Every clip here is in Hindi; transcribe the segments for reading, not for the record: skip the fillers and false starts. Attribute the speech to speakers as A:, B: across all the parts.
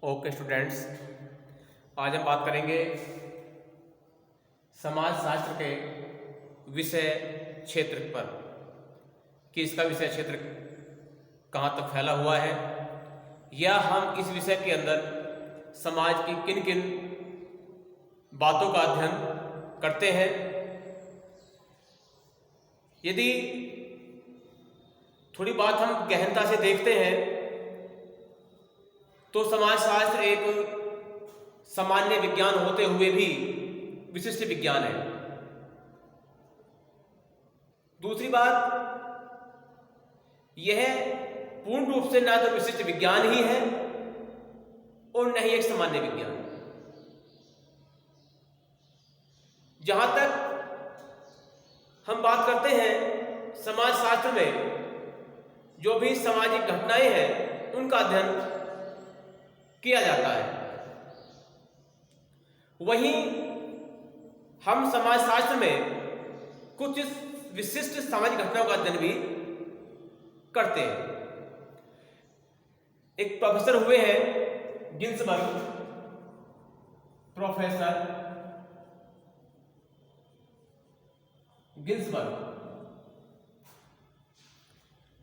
A: ओके स्टूडेंट्स, आज हम बात करेंगे समाजशास्त्र के विषय क्षेत्र पर कि इसका विषय क्षेत्र कहाँ तक फैला हुआ है या हम इस विषय के अंदर समाज की किन किन बातों का अध्ययन करते हैं। यदि थोड़ी बात हम गहनता से देखते हैं तो समाजशास्त्र एक सामान्य विज्ञान होते हुए भी विशिष्ट विज्ञान है। दूसरी बात, यह पूर्ण रूप से ना तो विशिष्ट विज्ञान ही है और न ही एक सामान्य विज्ञान। जहां तक हम बात करते हैं समाजशास्त्र में जो भी सामाजिक घटनाएं हैं उनका अध्ययन किया जाता है, वहीं हम समाजशास्त्र में कुछ विशिष्ट सामाजिक घटनाओं का अध्ययन भी करते हैं। एक प्रोफेसर हुए हैं गिन्सबर्ग, प्रोफेसर गिन्सबर्ग।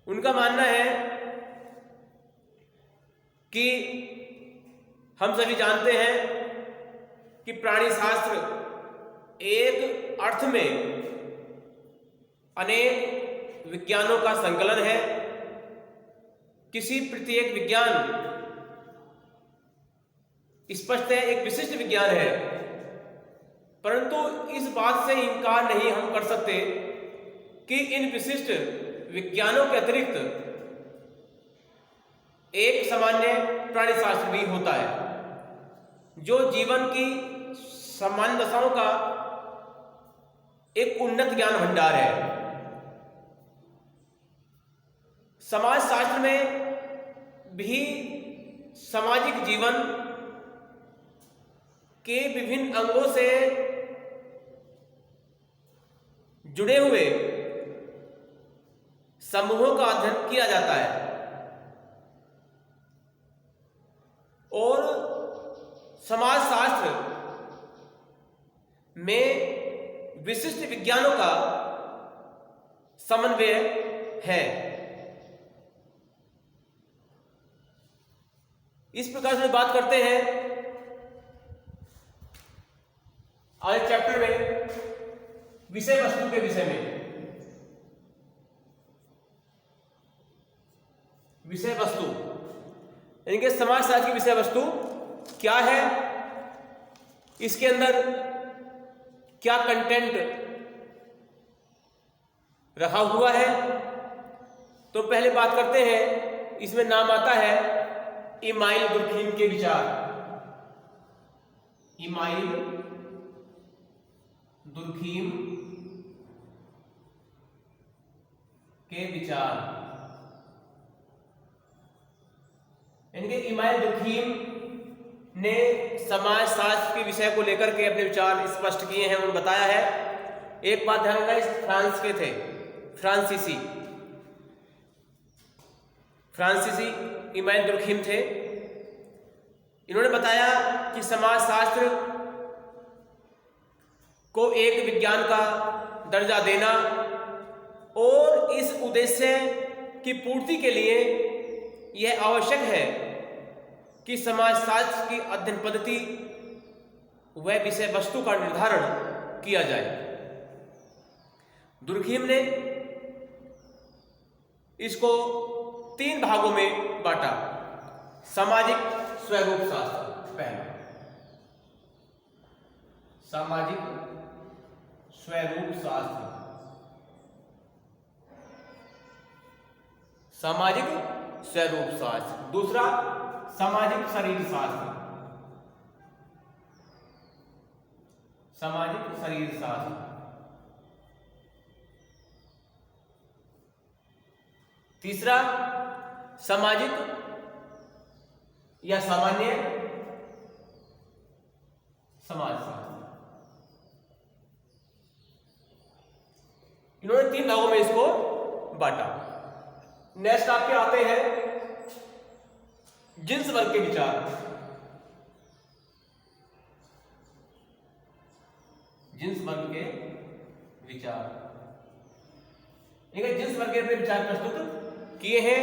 A: उनका मानना है कि हम सभी जानते हैं कि प्राणी शास्त्र एक अर्थ में अनेक विज्ञानों का संकलन है। किसी प्रत्येक विज्ञान स्पष्ट है एक विशिष्ट विज्ञान है, परंतु इस बात से इनकार नहीं हम कर सकते कि इन विशिष्ट विज्ञानों के अतिरिक्त एक सामान्य प्राणी शास्त्र भी होता है जो जीवन की सामान्य दशाओं का एक उन्नत ज्ञान भंडार है। समाजशास्त्र में भी सामाजिक जीवन के विभिन्न अंगों से जुड़े हुए समूहों का अध्ययन किया जाता है और समाजशास्त्र में विशिष्ट विज्ञानों का समन्वय है। इस प्रकार से बात करते हैं आज चैप्टर में विषय वस्तु के विषय में। विषय वस्तु यानी कि समाजशास्त्र की विषय वस्तु क्या है, इसके अंदर क्या कंटेंट रखा हुआ है। तो पहले बात करते हैं, इसमें नाम आता है इमाइल दुर्खीम के विचार। इमाइल दुर्खीम के विचार यानी कि इमाइल दुर्खीम ने समाजशास्त्र के विषय को लेकर के अपने विचार स्पष्ट किए हैं और बताया है। एक बात ध्यान रखना, फ्रांस के थे, फ्रांसीसी इमाइल दुर्खीम थे। इन्होंने बताया कि समाजशास्त्र को एक विज्ञान का दर्जा देना और इस उद्देश्य की पूर्ति के लिए यह आवश्यक है कि समाजशास्त्र की अध्ययन पद्धति व विषय वस्तु का निर्धारण किया जाए। दुर्खीम ने इसको 3 भागों में बांटा। सामाजिक स्वरूप शास्त्र पहला, सामाजिक स्वरूप शास्त्र, सामाजिक स्वरूप शास्त्र। दूसरा सामाजिक शरीर शास्त्र, सामाजिक शरीर शास्त्र। तीसरा सामाजिक या सामान्य समाजशास्त्र। इन्होंने 3 भागों में इसको बांटा। नेक्स्ट आपके आते हैं गिन्सबर्ग के विचार। जिन्स वर्ग के विचार। जिन्स वर्ग के अपने विचार प्रस्तुत किए हैं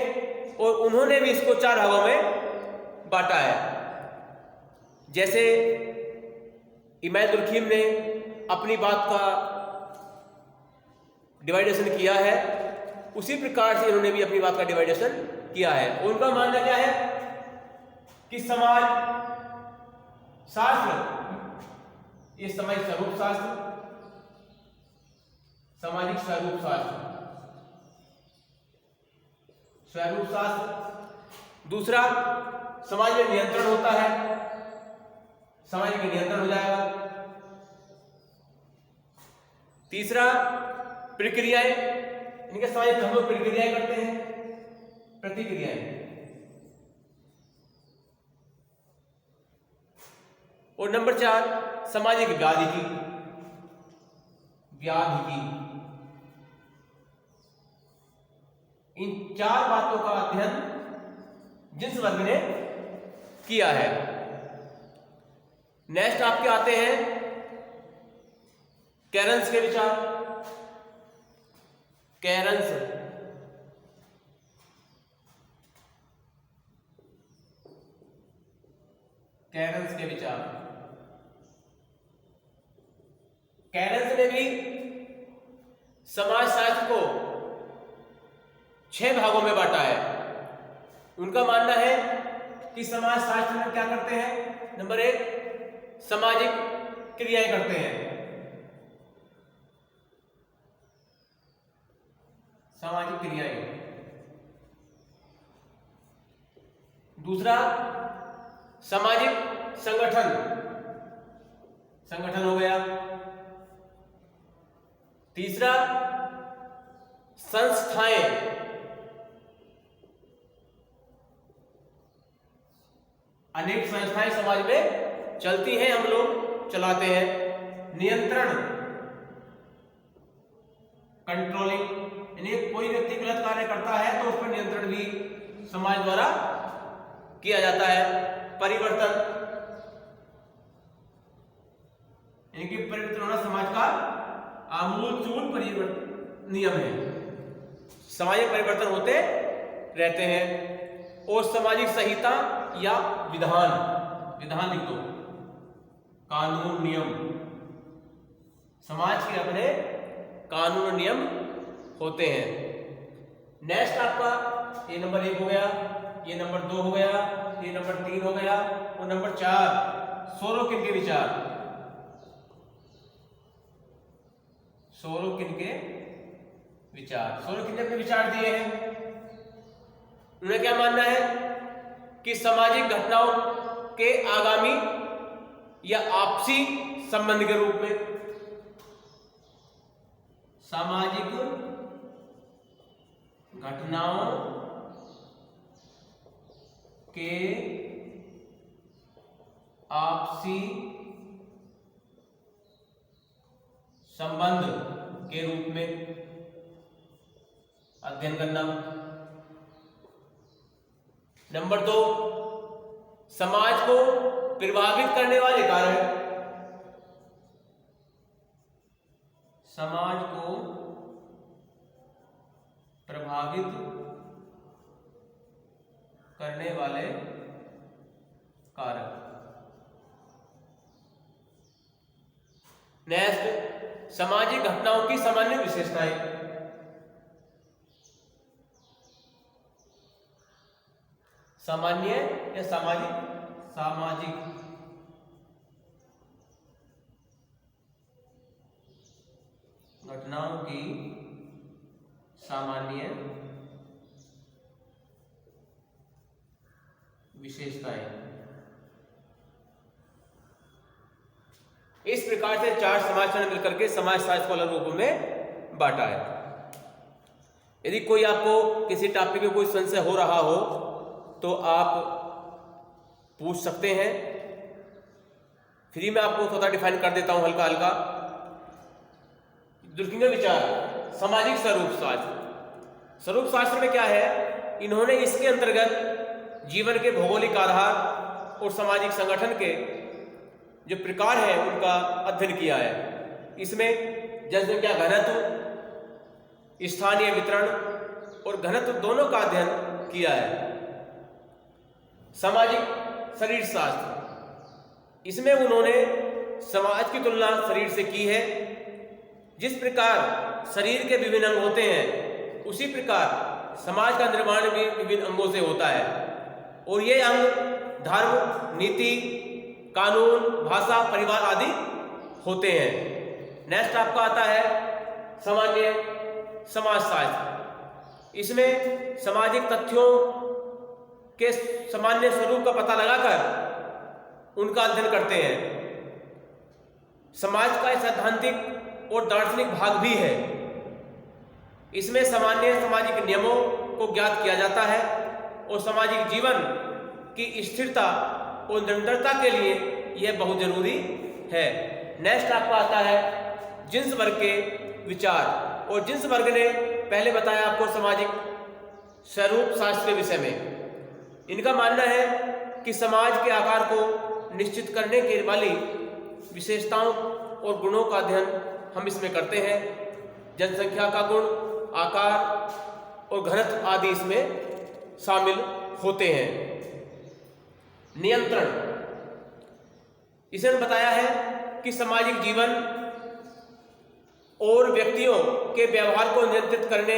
A: और उन्होंने भी इसको 4 भागों में बांटा है। जैसे इमैनुएल दुर्खीम ने अपनी बात का डिवाइडेशन किया है, उसी प्रकार से इन्होंने भी अपनी बात का डिवाइडेशन किया है। उनका मानना क्या है कि समाज शास्त्र, ये सामाजिक स्वरूप शास्त्र, सामाजिक स्वरूप शास्त्र, स्वरूप शास्त्र। दूसरा, समाज में नियंत्रण होता है, समाज में नियंत्रण हो जाएगा। तीसरा, प्रक्रियाएं, इनके समाज में हम लोग प्रक्रियाएं करते हैं, प्रतिक्रियाएं। और नंबर 4, सामाजिक व्याधिकी। इन 4 बातों का अध्ययन जिन्स वर्ग ने किया है। नेक्स्ट आपके आते हैं कैरंस के विचार। कैरंस के विचार। कैरंस ने भी समाजशास्त्र को 6 भागों में बांटा है। उनका मानना है कि समाजशास्त्र में क्या करते हैं, नंबर 1, सामाजिक क्रियाएं करते हैं, सामाजिक क्रियाएं। दूसरा, सामाजिक संगठन हो गया। तीसरा, संस्थाएं, अनेक संस्थाएं समाज में चलती हैं, हम लोग चलाते हैं। नियंत्रण, कंट्रोलिंग, यानी कोई व्यक्ति गलत कार्य करता है तो उस पर नियंत्रण भी समाज द्वारा किया जाता है। परिवर्तन, यानी कि परिवर्तन होना समाज का आमूलचूल परिवर्तन नियम है। सामाजिक परिवर्तन होते रहते हैं। और सामाजिक संहिता या विधान लिख दो, कानून नियम। समाज के अपने कानून नियम होते हैं। नेक्स्ट आपका ये नंबर 1 हो गया, ये नंबर 2 हो गया, ये नंबर 3 हो गया। और नंबर 4, सोरोकिन के विचार। सोरोकिन ने अपने विचार दिए हैं। उन्हें क्या मानना है कि सामाजिक घटनाओं के आगामी या आपसी संबंध के रूप में, सामाजिक घटनाओं के आपसी संबंध के रूप में अध्ययन करना। नंबर 2, समाज को प्रभावित करने वाले कारक, समाज को प्रभावित करने वाले कारक। नेक्स्ट, सामाजिक घटनाओं की सामान्य विशेषताएं। सामान्य या सामाजिक घटनाओं की सामान्य विशेषताएं। इस प्रकार से 4 समाजशास्त्र मिलकर के समाजशास्त्र को अलग रूपों में बांटा है। यदि कोई आपको किसी टॉपिक में कोई संशय हो रहा हो तो आप पूछ सकते हैं। फ्री में आपको थोड़ा डिफाइन कर देता हूं हल्का हल्का। दुर्खीम के विचार, सामाजिक स्वरूप शास्त्र। स्वरूप शास्त्र में क्या है, इन्होंने इसके अंतर्गत जीवन के भौगोलिक आधार और सामाजिक संगठन के जो प्रकार हैं उनका अध्ययन किया है। इसमें जनसंख्या घनत्व, स्थानीय वितरण और घनत्व दोनों का अध्ययन किया है। सामाजिक शरीर शास्त्र, इसमें उन्होंने समाज की तुलना शरीर से की है। जिस प्रकार शरीर के विभिन्न अंग होते हैं, उसी प्रकार समाज का निर्माण भी विभिन्न अंगों से होता है और ये अंग धर्म, नीति, कानून, भाषा, परिवार आदि होते हैं। नेक्स्ट आपका आता है सामान्य समाजशास्त्र। इसमें सामाजिक तथ्यों के सामान्य स्वरूप का पता लगाकर उनका अध्ययन करते हैं। समाज का सैद्धांतिक और दार्शनिक भाग भी है। इसमें सामान्य सामाजिक नियमों को ज्ञात किया जाता है और सामाजिक जीवन की स्थिरता और निरंतरता के लिए यह बहुत जरूरी है। नेक्स्ट आपका आता है जिन्स वर्ग के विचार, और जिन्स वर्ग ने पहले बताया आपको सामाजिक स्वरूप शास्त्र के विषय में। इनका मानना है कि समाज के आकार को निश्चित करने के वाली विशेषताओं और गुणों का अध्ययन हम इसमें करते हैं। जनसंख्या का गुण, आकार और घनत्व आदि इसमें शामिल होते हैं। नियंत्रण, इसे बताया है कि सामाजिक जीवन और व्यक्तियों के व्यवहार को नियंत्रित करने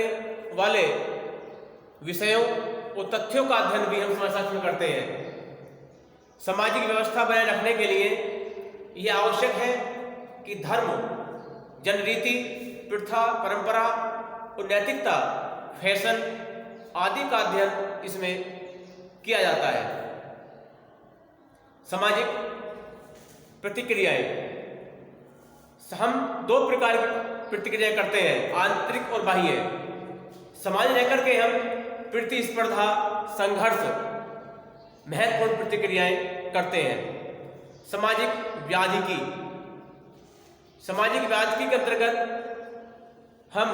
A: वाले विषयों और तथ्यों का अध्ययन भी हम समाजशास्त्र में करते हैं। सामाजिक व्यवस्था बनाए रखने के लिए यह आवश्यक है कि धर्म, जनरीति, प्रथा, परंपरा और नैतिकता, फैशन आदि का अध्ययन इसमें किया जाता है। सामाजिक प्रतिक्रियाएं, हम दो प्रकार की प्रतिक्रिया करते हैं, आंतरिक और बाह्य। समाज रहकर के हम प्रतिस्पर्धा, संघर्ष, महत्वपूर्ण प्रतिक्रियाएं करते हैं। सामाजिक व्याधिकी, सामाजिक व्याधिकी के अंतर्गत हम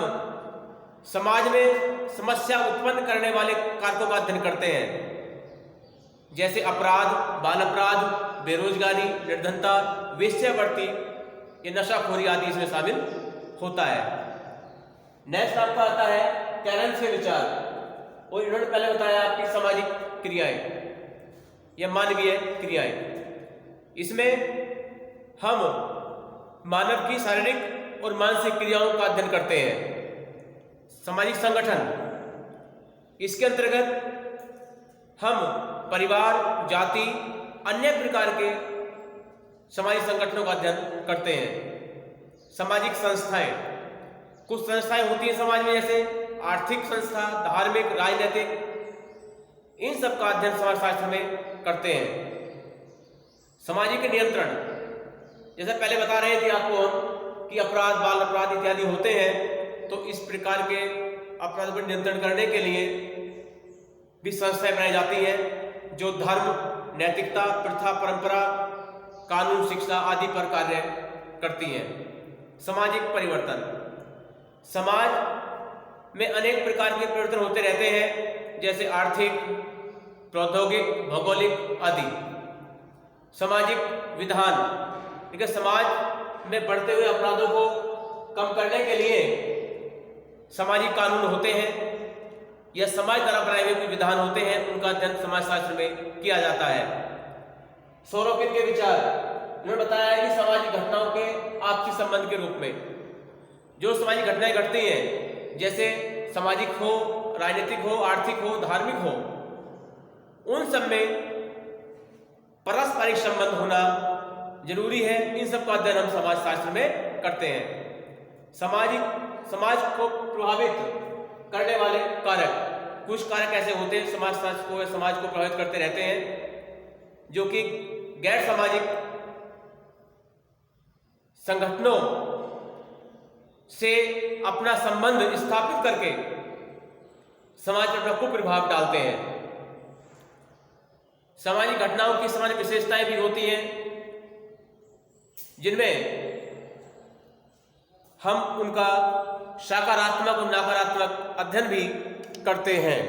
A: समाज में समस्या उत्पन्न करने वाले कारकों का अध्ययन करते हैं, जैसे अपराध, बाल अपराध, बेरोजगारी, निर्धनता, वेश्यावृत्ति, ये नशाखोरी आदि इसमें शामिल होता है। नेक्स्ट आपका आता है कैरेंस के विचार, और इन्होंने पहले बताया आपकी सामाजिक क्रियाएं या मानवीय क्रियाएं। इसमें हम मानव की शारीरिक और मानसिक क्रियाओं का अध्ययन करते हैं। सामाजिक संगठन, इसके अंतर्गत हम परिवार, जाति, अन्य प्रकार के सामाजिक संगठनों का अध्ययन करते हैं। सामाजिक संस्थाएं, कुछ संस्थाएं होती हैं समाज में, जैसे आर्थिक संस्था, धार्मिक, राजनीतिक, इन सब का अध्ययन समाजशास्त्र में करते हैं। सामाजिक नियंत्रण, जैसे पहले बता रहे थे आपको हम कि अपराध, बाल अपराध इत्यादि होते हैं, तो इस प्रकार के अपराध पर नियंत्रण करने के लिए भी संस्थाएं बनाई जाती हैं जो धर्म, नैतिकता, प्रथा, परंपरा, कानून, शिक्षा आदि पर कार्य करती हैं। सामाजिक परिवर्तन, समाज में अनेक प्रकार के परिवर्तन होते रहते हैं, जैसे आर्थिक, प्रौद्योगिक, भौगोलिक आदि। सामाजिक विधान, ठीक है, समाज में बढ़ते हुए अपराधों को कम करने के लिए सामाजिक कानून होते हैं या समाज द्वारा बनाए हुए कुछ विधान होते हैं, उनका अध्ययन समाजशास्त्र में किया जाता है। सोरोकिन के विचार, उन्होंने बताया है कि सामाजिक घटनाओं के आपसी संबंध के रूप में जो सामाजिक घटनाएं घटती हैं, जैसे सामाजिक हो, राजनीतिक हो, आर्थिक हो, धार्मिक हो, उन सब में पारस्परिक संबंध होना जरूरी है। इन सब का अध्ययन हम समाजशास्त्र में करते हैं। समाज को प्रभावित करने वाले कारक, कुछ कारक ऐसे होते हैं समाजशास्त्र को, समाज को प्रभावित करते रहते हैं, जो कि गैर सामाजिक संगठनों से अपना संबंध स्थापित करके समाज पर अपना कुप्रभाव डालते हैं। सामाजिक घटनाओं की सामान्य विशेषताएं भी होती हैं, जिनमें हम उनका सकारात्मक और नकारात्मक अध्ययन भी करते हैं।